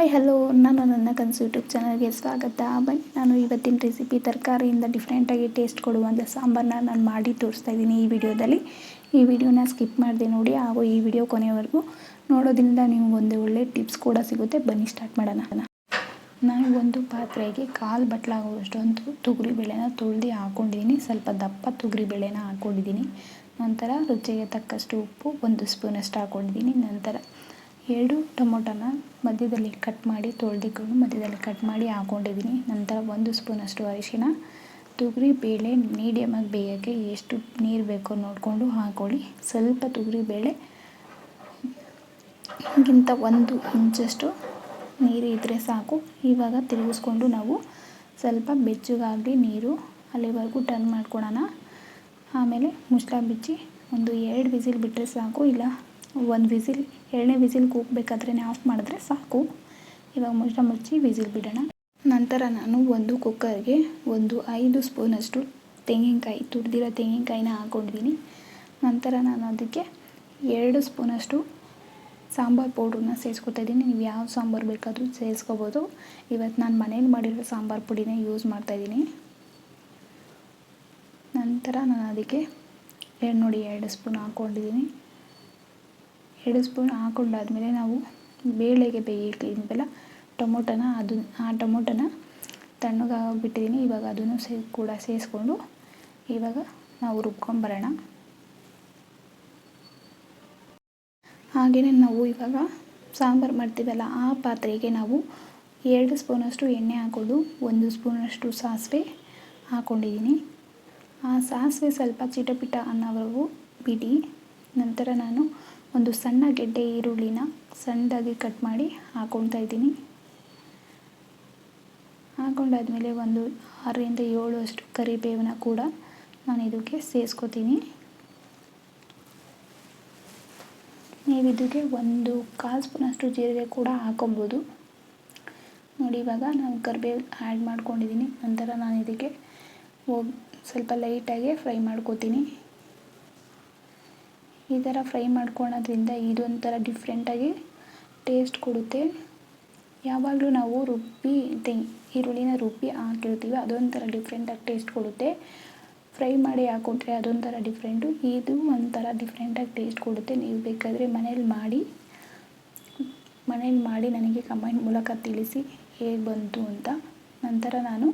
Hi hello, ನಾನು ನನ್ನ ಕನಸು ಯೂಟ್ಯೂಬ್ ಚಾನಲ್ಗೆ ಸ್ವಾಗತ. ಬನ್ನಿ, ನಾನು ಇವತ್ತಿನ ರೆಸಿಪಿ ತರಕಾರಿಯಿಂದ ಡಿಫ್ರೆಂಟಾಗಿ ಟೇಸ್ಟ್ ಕೊಡುವಂಥ ಸಾಂಬಾರನ್ನ ನಾನು ಮಾಡಿ ತೋರಿಸ್ತಾ ಇದ್ದೀನಿ ಈ ವಿಡಿಯೋದಲ್ಲಿ. ಈ ವಿಡಿಯೋನ ಸ್ಕಿಪ್ ಮಾಡಿದೆ ನೋಡಿ, ಹಾಗೂ ಈ ವಿಡಿಯೋ ಕೊನೆಯವರೆಗೂ ನೋಡೋದ್ರಿಂದ ನಿಮ್ಗೆ ಒಂದು ಒಳ್ಳೆ ಟಿಪ್ಸ್ ಕೂಡ ಸಿಗುತ್ತೆ. ಬನ್ನಿ ಸ್ಟಾರ್ಟ್ ಮಾಡೋಣ. ನಾನು ಒಂದು ಪಾತ್ರೆಗೆ 1/4 ಬಟ್ಲಾಗುವಷ್ಟು ತೊಗರಿ ಬೇಳೆನ ತೊಳೆದು ಹಾಕ್ಕೊಂಡಿದ್ದೀನಿ. ಸ್ವಲ್ಪ ದಪ್ಪ ತೊಗರಿ ಬೇಳೆನ ಹಾಕ್ಕೊಂಡಿದ್ದೀನಿ. ನಂತರ ರುಚಿಗೆ ತಕ್ಕಷ್ಟು ಉಪ್ಪು 1 ಸ್ಪೂನಷ್ಟು ಹಾಕ್ಕೊಂಡಿದ್ದೀನಿ. ನಂತರ 2 ಟೊಮೊಟೊನ ಮಧ್ಯದಲ್ಲಿ ಕಟ್ ಮಾಡಿ ತೊಳೆದಿಕೊಂಡು ಮಧ್ಯದಲ್ಲಿ ಕಟ್ ಮಾಡಿ ಹಾಕ್ಕೊಂಡಿದ್ದೀನಿ. ನಂತರ 1 ಸ್ಪೂನಷ್ಟು ಅರಿಶಿನ. ತೊಗರಿ ಬೇಳೆ ಮೀಡಿಯಮಾಗಿ ಬೇಯೋಕ್ಕೆ ಎಷ್ಟು ನೀರು ಬೇಕೋ ನೋಡಿಕೊಂಡು ಹಾಕ್ಕೊಳ್ಳಿ. ಸ್ವಲ್ಪ ತೊಗರಿ ಬೇಳೆಗಿಂತ 1 ಇಂಚಷ್ಟು ನೀರು ಇದ್ದರೆ ಸಾಕು. ಇವಾಗ ತಿರುಗಿಸ್ಕೊಂಡು ನಾವು ಸ್ವಲ್ಪ ಬೆಚ್ಚಗಾಗಲಿ ನೀರು, ಅಲ್ಲಿವರೆಗೂ ಟರ್ನ್ ಮಾಡ್ಕೊಳ್ಳೋಣ. ಆಮೇಲೆ ಮುಚ್ಚಳ ಬಿಚ್ಚಿ 2 ವಿಸಿಲ್ ಬಿಟ್ಟರೆ ಸಾಕು. ಇಲ್ಲ 1 ವಿಸಿಲ್, 2ನೇ ವಿಸಿಲ್ ಕೂಗಬೇಕಾದ್ರೆ ಆಫ್ ಮಾಡಿದ್ರೆ ಸಾಕು. ಇವಾಗ ಮುಚ್ಚಳ ಮುಚ್ಚಿ ವಿಸಿಲ್ ಬಿಡೋಣ. ನಂತರ ನಾನು ಒಂದು ಕುಕ್ಕರ್ಗೆ 5 ಸ್ಪೂನಷ್ಟು ತೆಂಗಿನಕಾಯಿ, ತುರಿದಿರೋ ತೆಂಗಿನಕಾಯಿನ ಹಾಕ್ಕೊಂಡಿದ್ದೀನಿ. ನಂತರ ನಾನು ಅದಕ್ಕೆ 2 ಸ್ಪೂನಷ್ಟು ಸಾಂಬಾರು ಪೌಡ್ರನ್ನ ಸೇರಿಸ್ಕೊತಾ ಇದ್ದೀನಿ. ನೀವು ಯಾವ ಸಾಂಬಾರು ಬೇಕಾದರೂ ಸೇರಿಸ್ಕೋಬೋದು. ಇವತ್ತು ನಾನು ಮನೇಲಿ ಮಾಡಿರೋ ಸಾಂಬಾರು ಪುಡಿನೇ ಯೂಸ್ ಮಾಡ್ತಾಯಿದ್ದೀನಿ. ನಂತರ ನಾನು ಅದಕ್ಕೆ 2 ಸ್ಪೂನ್ ಹಾಕ್ಕೊಂಡಿದ್ದೀನಿ. 2 ಸ್ಪೂನ್ ಹಾಕ್ಕೊಂಡಾದ್ಮೇಲೆ ನಾವು ಬೇಳೆಗೆ ಬೇಯಿಟ್ಟಿದ್ವಲ್ಲ ಟೊಮೊಟೊನ, ಆ ಟೊಮೊಟೊನ ತಣ್ಣಗಾಗಿಬಿಟ್ಟಿದ್ದೀನಿ. ಇವಾಗ ಅದನ್ನು ಕೂಡ ಸೇರಿಸ್ಕೊಂಡು ಇವಾಗ ನಾವು ರುಬ್ಕೊಂಬರೋಣ. ಹಾಗೆಯೇ ನಾವು ಇವಾಗ ಸಾಂಬಾರು ಮಾಡ್ತೀವಲ್ಲ ಆ ಪಾತ್ರೆಗೆ ನಾವು 2 ಸ್ಪೂನಷ್ಟು ಎಣ್ಣೆ ಹಾಕ್ಕೊಂಡು 1 ಸ್ಪೂನಷ್ಟು ಸಾಸಿವೆ ಹಾಕ್ಕೊಂಡಿದ್ದೀನಿ. ಆ ಸಾಸಿವೆ ಸ್ವಲ್ಪ ಚಿಟಪಿಟ ಅನ್ನೋವರೆಗೂ ಬಿಡಿ. ನಂತರ ನಾನು ಒಂದು ಸಣ್ಣ ಗೆಡ್ಡೆ ಈರುಳ್ಳಿನ ಸಣ್ಣದಾಗಿ ಕಟ್ ಮಾಡಿ ಹಾಕ್ಕೊಳ್ತಾ ಇದ್ದೀನಿ. ಹಾಕ್ಕೊಂಡಾದ್ಮೇಲೆ 6 ಇಂದ 7 ಅಷ್ಟು ಕರಿಬೇವನ್ನ ಕೂಡ ನಾನು ಇದಕ್ಕೆ ಸೇರಿಸ್ಕೊತೀನಿ. ನೀವು ಇದಕ್ಕೆ 1/4 ಸ್ಪೂನಷ್ಟು ಜೀರಿಗೆ ಕೂಡ ಹಾಕೊಬೋದು ನೋಡಿ. ಇವಾಗ ನಾನು ಕರಿಬೇವು ಆ್ಯಡ್ ಮಾಡ್ಕೊಂಡಿದ್ದೀನಿ. ನಂತರ ನಾನು ಇದಕ್ಕೆ ಸ್ವಲ್ಪ ಲೈಟಾಗಿ ಫ್ರೈ ಮಾಡ್ಕೋತೀನಿ. ಈ ಥರ ಫ್ರೈ ಮಾಡ್ಕೊಳ್ಳೋದ್ರಿಂದ ಇದೊಂಥರ ಡಿಫ್ರೆಂಟಾಗಿ ಟೇಸ್ಟ್ ಕೊಡುತ್ತೆ. ಯಾವಾಗಲೂ ನಾವು ಈರುಳ್ಳಿನ ರುಬ್ಬಿ ಹಾಕಿರ್ತೀವಿ, ಅದೊಂಥರ ಡಿಫ್ರೆಂಟಾಗಿ ಟೇಸ್ಟ್ ಕೊಡುತ್ತೆ. ಫ್ರೈ ಮಾಡಿ ಹಾಕ್ಕೊಂಡ್ರೆ ಅದೊಂಥರ ಡಿಫ್ರೆಂಟು, ಇದು ಒಂಥರ ಡಿಫ್ರೆಂಟಾಗಿ ಟೇಸ್ಟ್ ಕೊಡುತ್ತೆ. ನೀವು ಬೇಕಾದರೆ ಮನೇಲಿ ಮಾಡಿ ನನಗೆ ಕಮೆಂಟ್ ಮೂಲಕ ತಿಳಿಸಿ ಹೇಗೆ ಬಂತು ಅಂತ. ನಂತರ ನಾನು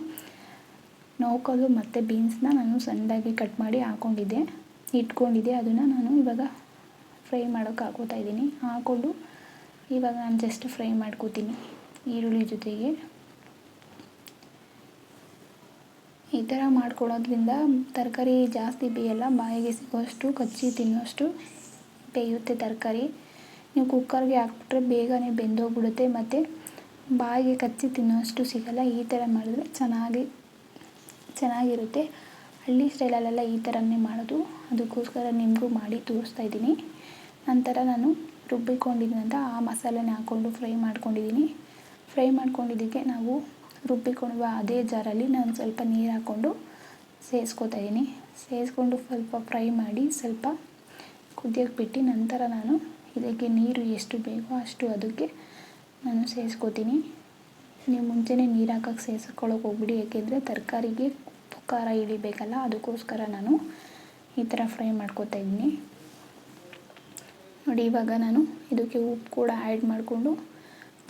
ನೌಕಲು ಮತ್ತು ಬೀನ್ಸ್ನ ನಾನು ಸಣ್ಣದಾಗಿ ಕಟ್ ಮಾಡಿ ಇಟ್ಕೊಂಡಿದ್ದೆ. ಅದನ್ನು ನಾನು ಇವಾಗ ಫ್ರೈ ಮಾಡೋಕ್ಕೆ ಹಾಕೋತಾ ಇದ್ದೀನಿ. ಹಾಕ್ಕೊಂಡು ಇವಾಗ ನಾನು ಜಸ್ಟ್ ಫ್ರೈ ಮಾಡ್ಕೋತೀನಿ ಈರುಳ್ಳಿ ಜೊತೆಗೆ. ಈ ಥರ ಮಾಡ್ಕೊಳ್ಳೋದ್ರಿಂದ ತರಕಾರಿ ಜಾಸ್ತಿ ಬೇಯಲ್ಲ, ಬಾಯಿಗೆ ಸಿಗೋಷ್ಟು ಕಚ್ಚಿ ತಿನ್ನೋಷ್ಟು ಬೇಯುತ್ತೆ ತರಕಾರಿ. ನೀವು ಕುಕ್ಕರ್ಗೆ ಹಾಕ್ಬಿಟ್ರೆ ಬೇಗನೆ ಬೆಂದೋಗ್ಬಿಡುತ್ತೆ ಮತ್ತು ಬಾಯಿಗೆ ಕಚ್ಚಿ ತಿನ್ನೋಷ್ಟು ಸಿಗಲ್ಲ. ಈ ಥರ ಮಾಡಿದ್ರೆ ಚೆನ್ನಾಗಿರುತ್ತೆ. ಹಳ್ಳಿ ಸ್ಟೈಲಲ್ಲೆಲ್ಲ ಈ ಥರನೇ ಮಾಡೋದು, ಅದಕ್ಕೋಸ್ಕರ ನಿಮಗೂ ಮಾಡಿ ತೋರಿಸ್ತಾ ಇದ್ದೀನಿ. ನಂತರ ನಾನು ರುಬ್ಬಿಕೊಂಡಿದ್ದಂಥ ಆ ಮಸಾಲೆನ ಹಾಕ್ಕೊಂಡು ಫ್ರೈ ಮಾಡ್ಕೊಂಡಿದ್ದಕ್ಕೆ ನಾವು ರುಬ್ಬಿಕೊಳ್ಳುವ ಅದೇ ಜಾರಲ್ಲಿ ನಾನು ಸ್ವಲ್ಪ ನೀರು ಹಾಕ್ಕೊಂಡು ಸೇರಿಸ್ಕೊತಾ ಇದ್ದೀನಿ. ಸೇರಿಸ್ಕೊಂಡು ಸ್ವಲ್ಪ ಫ್ರೈ ಮಾಡಿ ಸ್ವಲ್ಪ ಕುದಿಯೋಕ್ಕೆ ಬಿಟ್ಟು ನಂತರ ನಾನು ಇದಕ್ಕೆ ನೀರು ಎಷ್ಟು ಬೇಕೋ ಅಷ್ಟು ಅದಕ್ಕೆ ನಾನು ಸೇರಿಸ್ಕೊತೀನಿ. ನೀವು ಮುಂಚೆನೇ ನೀರು ಹಾಕೋಕ್ಕೆ ಸೇರಿಸ್ಕೊಳ್ಳೋಕೆ ಹೋಗ್ಬಿಡಿ, ಏಕೆಂದರೆ ತರಕಾರಿಗೆ ಉಪ್ಪು ಖಾರ ಇಳಿಬೇಕಲ್ಲ, ಅದಕ್ಕೋಸ್ಕರ ನಾನು ಈ ಥರ ಫ್ರೈ ಮಾಡ್ಕೊತಾ ಇದ್ದೀನಿ ನೋಡಿ. ಇವಾಗ ನಾನು ಇದಕ್ಕೆ ಉಪ್ಪು ಕೂಡ ಆ್ಯಡ್ ಮಾಡಿಕೊಂಡು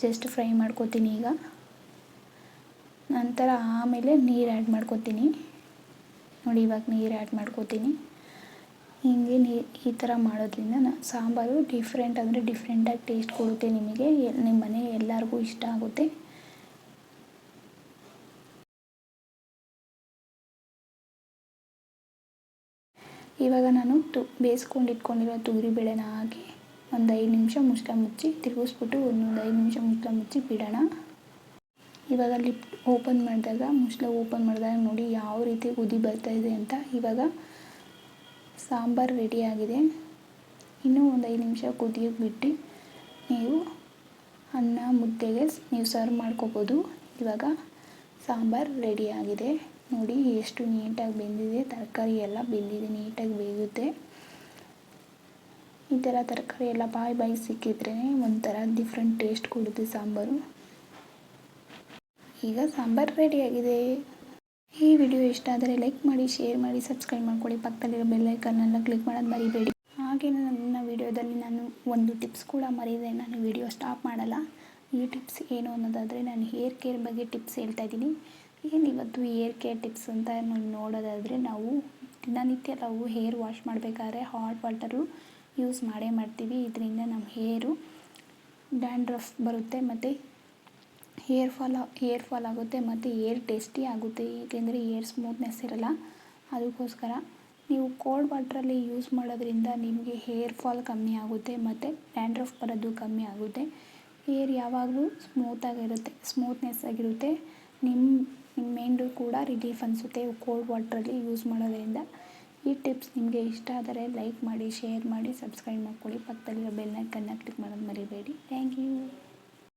ಜಸ್ಟ್ ಫ್ರೈ ಮಾಡ್ಕೊತೀನಿ ಈಗ. ನಂತರ ಆಮೇಲೆ ನೀರು ಆ್ಯಡ್ ಮಾಡ್ಕೊತೀನಿ ನೋಡಿ. ಇವಾಗ ನೀರು ಆ್ಯಡ್ ಮಾಡ್ಕೊತೀನಿ. ಹೀಗೆ ಈ ಥರ ಮಾಡೋದ್ರಿಂದ ಸಾಂಬಾರು ಡಿಫ್ರೆಂಟಾಗಿ ಟೇಸ್ಟ್ ಕೊಡುತ್ತೆ. ನಿಮಗೆ ನಿಮ್ಮ ಮನೆ ಎಲ್ಲರಿಗೂ ಇಷ್ಟ ಆಗುತ್ತೆ. ಇವಾಗ ನಾನು ಬೇಯಿಸ್ಕೊಂಡಿರೋ ತೊಗರಿ ಬೇಳೆನ ಹಾಕಿ 5 ನಿಮಿಷ ಮುಚ್ಚಳ ಮುಚ್ಚಿ ತಿರುಗಿಸ್ಬಿಟ್ಟು 5 ನಿಮಿಷ ಮುಚ್ಚಳ ಮುಚ್ಚಿ ಬಿಡೋಣ. ಇವಾಗ ಮುಚ್ಚಳ ಓಪನ್ ಮಾಡಿದಾಗ ನೋಡಿ ಯಾವ ರೀತಿ ಕುದಿ ಬರ್ತಾಯಿದೆ ಅಂತ. ಇವಾಗ ಸಾಂಬಾರು ರೆಡಿಯಾಗಿದೆ. ಇನ್ನೂ 5 ನಿಮಿಷ ಕುದಿಯೋಕ್ಕೆ ಬಿಟ್ಟು ನೀವು ಅನ್ನ ಮುದ್ದೆಗೆ ನೀವು ಸರ್ವ್ ಮಾಡ್ಕೋಬೋದು. ಇವಾಗ ಸಾಂಬಾರು ರೆಡಿಯಾಗಿದೆ ನೋಡಿ. ಎಷ್ಟು ನೀಟಾಗಿ ಬೆಂದಿದೆ, ತರಕಾರಿ ಎಲ್ಲ ಬೆಂದಿದೆ, ನೀಟಾಗಿ ಬೇಯುತ್ತೆ. ಈ ಥರ ತರಕಾರಿ ಎಲ್ಲ ಬಾಯಿ ಸಿಕ್ಕಿದ್ರೇ ಒಂಥರ ಡಿಫ್ರೆಂಟ್ ಟೇಸ್ಟ್ ಕೊಡುತ್ತೆ ಸಾಂಬಾರು. ಈಗ ಸಾಂಬಾರು ರೆಡಿಯಾಗಿದೆ. ಈ ವಿಡಿಯೋ ಇಷ್ಟ ಆದರೆ ಲೈಕ್ ಮಾಡಿ, ಶೇರ್ ಮಾಡಿ, ಸಬ್ಸ್ಕ್ರೈಬ್ ಮಾಡ್ಕೊಳ್ಳಿ. ಪಕ್ಕದಲ್ಲಿರೋ ಬೆಲ್ ಐಕನ್ನೆಲ್ಲ ಕ್ಲಿಕ್ ಮಾಡೋದು ಮರಿಬೇಡಿ. ಹಾಗೆ ನನ್ನ ವಿಡಿಯೋದಲ್ಲಿ ನಾನು ಒಂದು ಟಿಪ್ಸ್ ಕೂಡ ಮರೆಯದೆ ನಾನು ವಿಡಿಯೋ ಸ್ಟಾಪ್ ಮಾಡಲ್ಲ. ಈ ಟಿಪ್ಸ್ ಏನು ಅನ್ನೋದಾದರೆ ನಾನು ಹೇರ್ ಕೇರ್ ಬಗ್ಗೆ ಟಿಪ್ಸ್ ಹೇಳ್ತಾ ಇದ್ದೀನಿ. ಏನಿವತ್ತು ಹೇರ್ ಕೇರ್ ಟಿಪ್ಸ್ ಅಂತ ನೋಡೋದಾದರೆ ನಾವು ದಿನನಿತ್ಯ ನಾವು ಹೇರ್ ವಾಶ್ ಮಾಡಬೇಕಾದ್ರೆ ಹಾಟ್ ವಾಟರು ಯೂಸ್ ಮಾಡ್ತೀವಿ. ಇದರಿಂದ ನಮ್ಮ ಹೇರು ಡ್ಯಾಂಡ್ರಫ್ ಬರುತ್ತೆ ಮತ್ತು ಹೇರ್ ಫಾಲ್ ಆಗುತ್ತೆ ಮತ್ತು ಹೇರ್ ಟೇಸ್ಟಿ ಆಗುತ್ತೆ. ಏಕೆಂದರೆ ಹೇರ್ ಸ್ಮೂತ್ನೆಸ್ ಇರಲ್ಲ. ಅದಕ್ಕೋಸ್ಕರ ನೀವು ಕೋಲ್ಡ್ ವಾಟ್ರಲ್ಲಿ ಯೂಸ್ ಮಾಡೋದ್ರಿಂದ ನಿಮಗೆ ಹೇರ್ ಫಾಲ್ ಕಮ್ಮಿ ಆಗುತ್ತೆ ಮತ್ತು ಡ್ಯಾಂಡ್ರಫ್ ಬರೋದು ಕಮ್ಮಿ ಆಗುತ್ತೆ. ಹೇರ್ ಯಾವಾಗಲೂ ಸ್ಮೂತ್ನೆಸ್ ಆಗಿರುತ್ತೆ. ನಿಮ್ಮ ಮೈಂಡು ಕೂಡ ರಿಲೀಫ್ ಅನಿಸುತ್ತೆ ಕೋಲ್ಡ್ ವಾಟ್ರಲ್ಲಿ ಯೂಸ್ ಮಾಡೋದ್ರಿಂದ. ಈ ಟಿಪ್ಸ್ ನಿಮಗೆ ಇಷ್ಟ ಆದರೆ ಲೈಕ್ ಮಾಡಿ, ಶೇರ್ ಮಾಡಿ, ಸಬ್ಸ್ಕ್ರೈಬ್ ಮಾಡ್ಕೊಳ್ಳಿ. ಪಕ್ಕದಲ್ಲಿರೋ ಬೆಲ್ ಐಕನ್ನ ಕ್ಲಿಕ್ ಮಾಡೋದು ಮರಿಬೇಡಿ. Thank you.